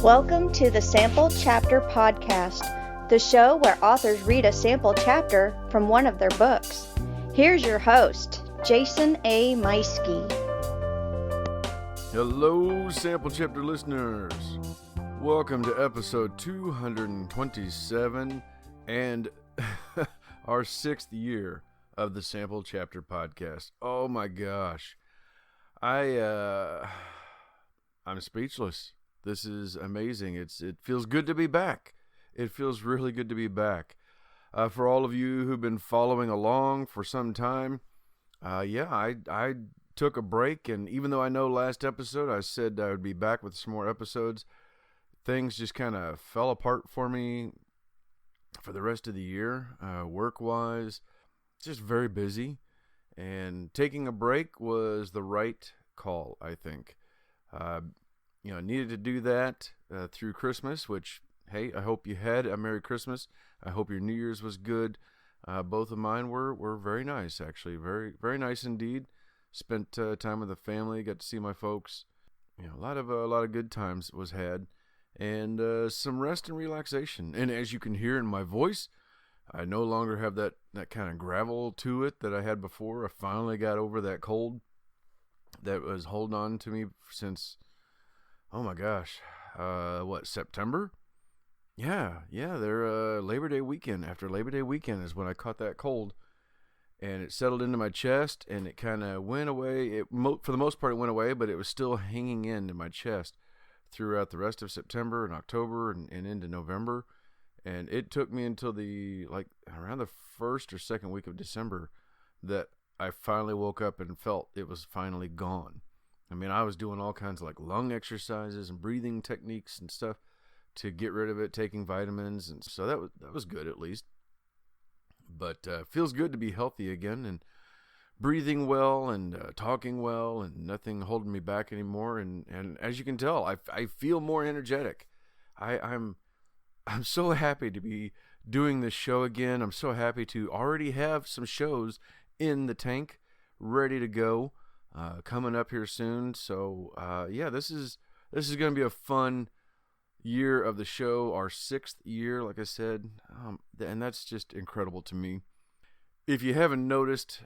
Welcome to the Sample Chapter Podcast, the show where authors read a sample chapter from one of their books. Here's your host, Jason A. Meiske. Hello, Sample Chapter listeners. Welcome to episode 227 and our 6th year of the Sample Chapter Podcast. Oh my gosh. I'm speechless. This is amazing. It feels good to be back. It feels really good to be back. For all of you who've been following along for some time, I took a break, and even though I know last episode I said I would be back with some more episodes, things just kind of fell apart for me for the rest of the year, work-wise. Just very busy, and taking a break was the right call, I think. Needed to do that through Christmas, which, hey, I hope you had a Merry Christmas. I hope your New Year's was good. Both of mine were very nice, actually. Very, very nice indeed. Spent time with the family, got to see my folks. A lot of good times was had, and some rest and relaxation. And as you can hear in my voice, I no longer have that kind of gravel to it that I had before. I finally got over that cold that was holding on to me since, oh my gosh, September? Yeah, Labor Day weekend. After Labor Day weekend is when I caught that cold, and it settled into my chest, and it kind of went away. For the most part, it went away, but it was still hanging into my chest throughout the rest of September and October and into November. And it took me until around the first or second week of December that I finally woke up and felt it was finally gone. I mean, I was doing all kinds of lung exercises and breathing techniques and stuff to get rid of it, taking vitamins, and so that was good at least. But feels good to be healthy again and breathing well and talking well and nothing holding me back anymore. And as you can tell, I feel more energetic. I'm so happy to be doing this show again. I'm so happy to already have some shows in the tank, ready to go, coming up here soon. So this is going to be a fun year of the show, our 6th year, like I said, and that's just incredible to me. If you haven't noticed,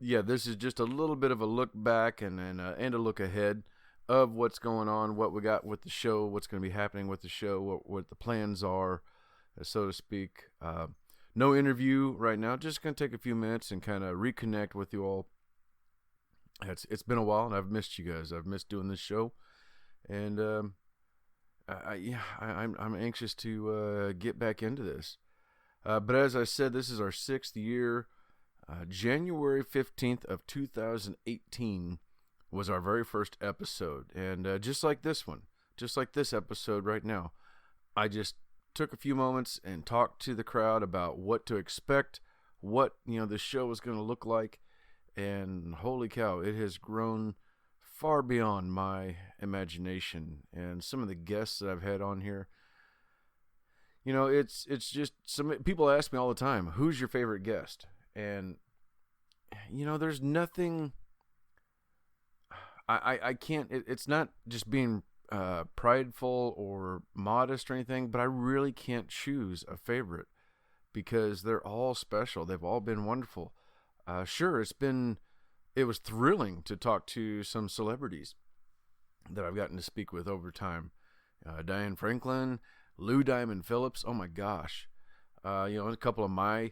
this is just a little bit of a look back and a look ahead of what's going on, what we got with the show, what's going to be happening with the show, what the plans are, so to speak. No interview right now, just going to take a few minutes and kind of reconnect with you all. It's been a while, and I've missed you guys. I've missed doing this show, and I'm anxious to get back into this. But as I said, this is our 6th year. January 15th of 2018 was our very first episode, and just like this one, just like this episode right now, I just took a few moments and talked to the crowd about what to expect, what the show was going to look like. And holy cow, it has grown far beyond my imagination. And some of the guests that I've had on here, it's just some people ask me all the time, who's your favorite guest? And there's nothing. I can't. It's not just being prideful or modest or anything, but I really can't choose a favorite because they're all special. They've all been wonderful. Sure, it was thrilling to talk to some celebrities that I've gotten to speak with over time. Diane Franklin, Lou Diamond Phillips, oh my gosh. A couple of my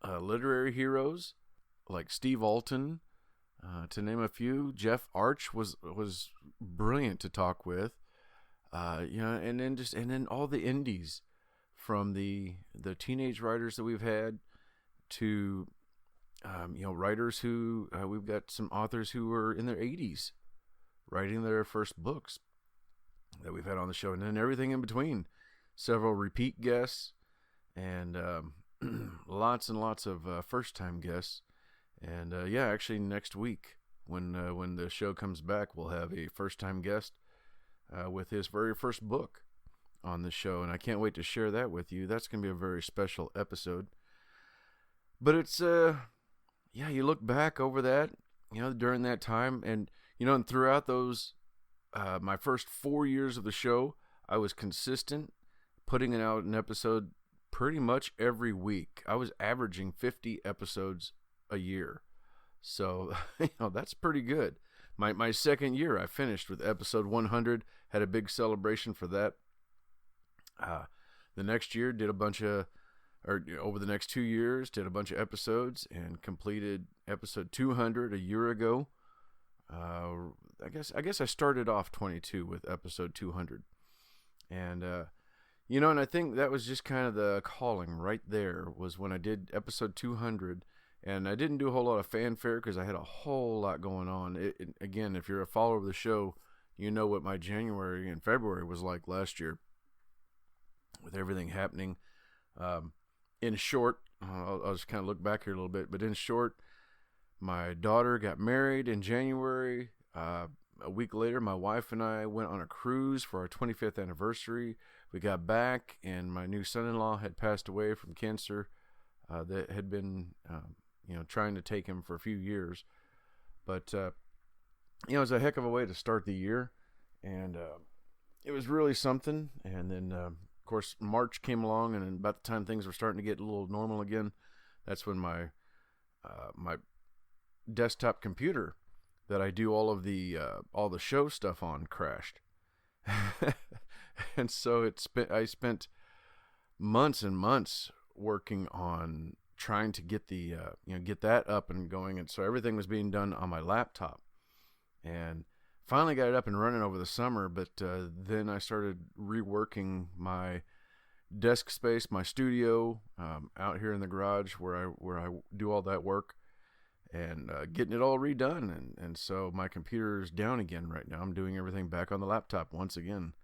literary heroes, like Steve Alton, to name a few. Jeff Arch was brilliant to talk with. And then all the indies, from the teenage writers that we've had to writers who we've got some authors who were in their 80s writing their first books that we've had on the show, and then everything in between. Several repeat guests, and lots and lots of first-time guests. And actually next week when the show comes back, we'll have a first-time guest with his very first book on the show, and I can't wait to share that with you. That's going to be a very special episode. But it's you look back over that, during that time, and and throughout those my first 4 years of the show, I was consistent, putting it out an episode pretty much every week. I was averaging 50 episodes a year. So, that's pretty good. My second year, I finished with episode 100, had a big celebration for that. The next year, over the next 2 years, did a bunch of episodes and completed episode 200 a year ago. I guess I started off 22 with episode 200. And, and I think that was just kind of the calling right there, was when I did episode 200. And I didn't do a whole lot of fanfare because I had a whole lot going on. Again, if you're a follower of the show, you know what my January and February was like last year with everything happening. In short, I'll just kind of look back here a little bit, but in short, my daughter got married in January. A week later, my wife and I went on a cruise for our 25th anniversary. We got back, and my new son-in-law had passed away from cancer that had been, trying to take him for a few years. But, it was a heck of a way to start the year, and it was really something. And then, of course, March came along, and about the time things were starting to get a little normal again, that's when my desktop computer that I do all the show stuff on crashed. And so I spent months and months working on trying to get get that up and going. And so everything was being done on my laptop, and finally got it up and running over the summer. But then I started reworking my desk space, my studio, out here in the garage where I do all that work, and getting it all redone. And so my computer's down again right now. I'm doing everything back on the laptop once again.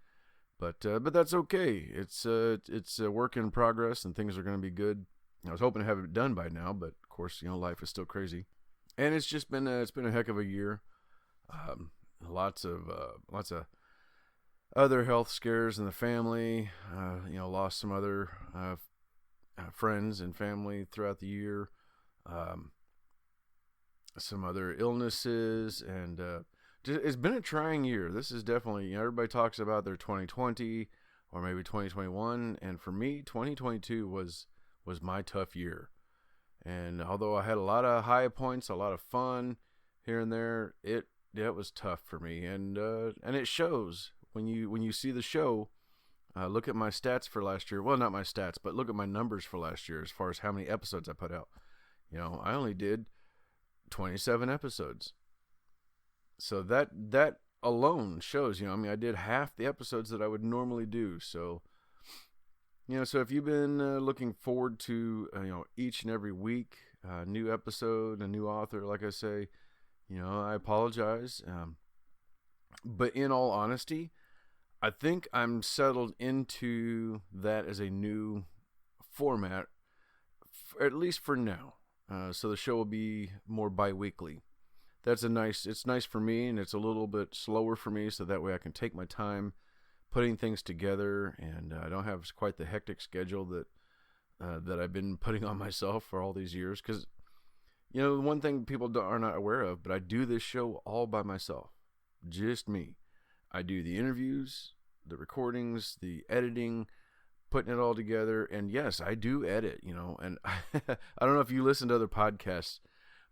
But that's okay. It's a work in progress, and things are going to be good. I was hoping to have it done by now, but of course, life is still crazy, and it's just been a heck of a year. Lots of other health scares in the family. Lost some other friends and family throughout the year. Some other illnesses, and it's been a trying year. This is definitely, everybody talks about their 2020 or maybe 2021, and for me, 2022 was my tough year. And although I had a lot of high points, a lot of fun here and there, it was tough for me, and it shows when you see the show. Look at my stats for last year. Well, not my stats, but look at my numbers for last year as far as how many episodes I put out. I only did 27 episodes. So that alone shows, I did half the episodes that I would normally do. So, so if you've been looking forward to, each and every week, new episode, a new author, like I say, I apologize. But in all honesty, I think I'm settled into that as a new format, at least for now. So the show will be more bi-weekly. It's nice for me, and it's a little bit slower for me, so that way I can take my time putting things together, and I don't have quite the hectic schedule that I've been putting on myself for all these years. Because, one thing people are not aware of, but I do this show all by myself, just me. I do the interviews, the recordings, the editing, putting it all together, and yes, I do edit, and I don't know if you listen to other podcasts,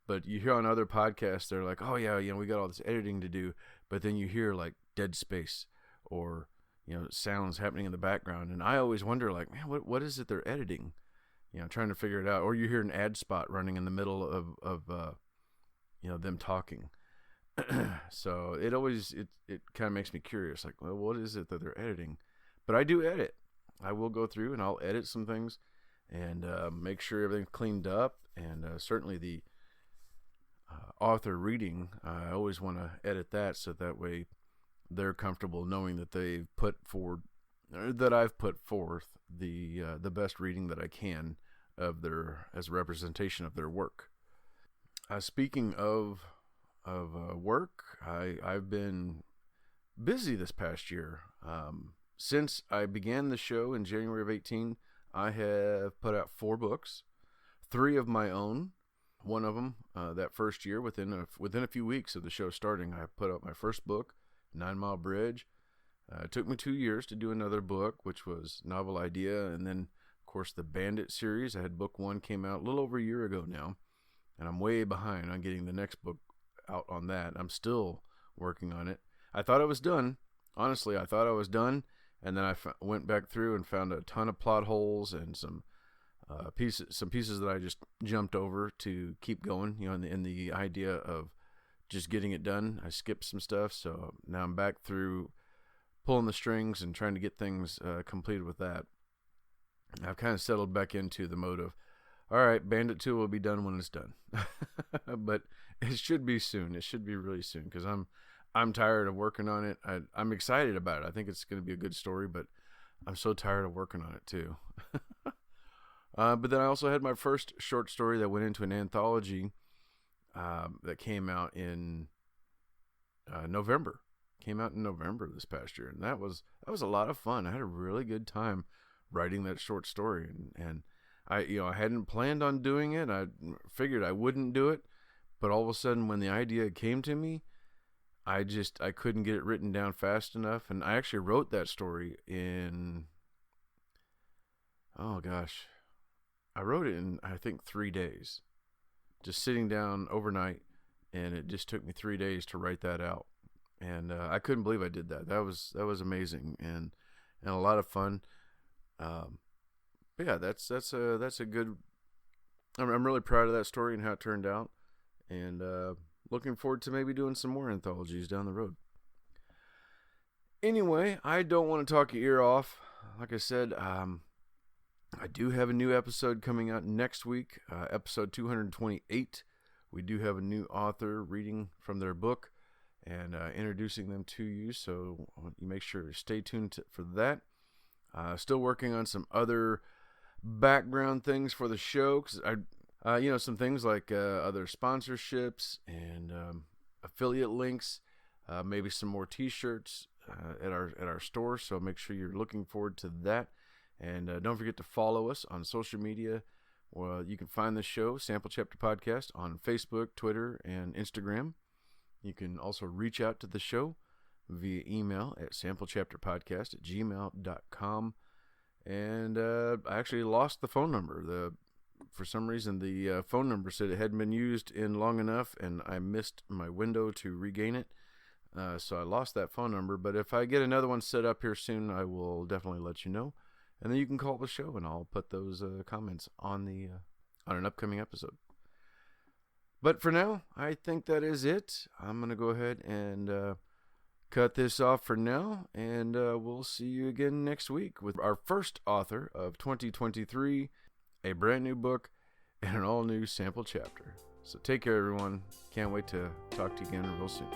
but you hear on other podcasts, they're like, oh yeah, we got all this editing to do, but then you hear like dead space or, sounds happening in the background, and I always wonder, like, man, what is it they're editing? Trying to figure it out. Or you hear an ad spot running in the middle of them talking. So it kind of makes me curious, like, well, what is it that they're editing? But I do edit. I will go through and I'll edit some things and make sure everything's cleaned up, and certainly the author reading, I always want to edit that so that way they're comfortable knowing that they've put forward, or that I've put forth the best reading that I can of their, as a representation of their work. Speaking of work, I've been busy this past year. Since I began the show in January of 2018, I have put out 4 books, 3 of my own. One of them, that first year, within a few weeks of the show starting, I put out my first book, 9 Mile Bridge. It took me 2 years to do another book, which was Novel Idea, and then, of course, the Bandit series. I had book 1 came out a little over a year ago now, and I'm way behind on getting the next book out on that. I'm still working on it. I thought I was done. Honestly, I thought I was done, and then I went back through and found a ton of plot holes and some pieces that I just jumped over to keep going, in the idea of just getting it done. I skipped some stuff, so now I'm back through pulling the strings and trying to get things completed with that. I've kind of settled back into the mode of, all right, Bandit 2 will be done when it's done. But it should be soon. It should be really soon, because I'm tired of working on it. I'm excited about it. I think it's going to be a good story, but I'm so tired of working on it too. But then I also had my first short story that went into an anthology that came out in November. Came out in November this past year, and that was a lot of fun. I had a really good time writing that short story, and I hadn't planned on doing it. I figured I wouldn't do it, but all of a sudden when the idea came to me, I couldn't get it written down fast enough, and I actually wrote that story in, oh gosh, I wrote it in, I think, 3 days, just sitting down overnight, and it just took me 3 days to write that out, and I couldn't believe I did that. That was amazing and a lot of fun. But yeah, that's a good. I'm really proud of that story and how it turned out, and looking forward to maybe doing some more anthologies down the road. Anyway, I don't want to talk your ear off. Like I said, I do have a new episode coming out next week, episode 228. We do have a new author reading from their book and introducing them to you, so you make sure to stay tuned for that. Still working on some other background things for the show, because some things like other sponsorships and affiliate links, maybe some more t-shirts at our store, so make sure you're looking forward to that. And don't forget to follow us on social media. Well, you can find the show, Sample Chapter Podcast, on Facebook, Twitter, and Instagram. You can also reach out to the show via email at samplechapterpodcast@gmail.com. And I actually lost the phone number. For some reason, the phone number said it hadn't been used in long enough, and I missed my window to regain it. So I lost that phone number. But if I get another one set up here soon, I will definitely let you know. And then you can call the show, and I'll put those comments on an upcoming episode. But for now, I think that is it. I'm going to go ahead and cut this off for now, and we'll see you again next week with our first author of 2023, a brand new book, and an all-new sample chapter. So take care, everyone. Can't wait to talk to you again real soon.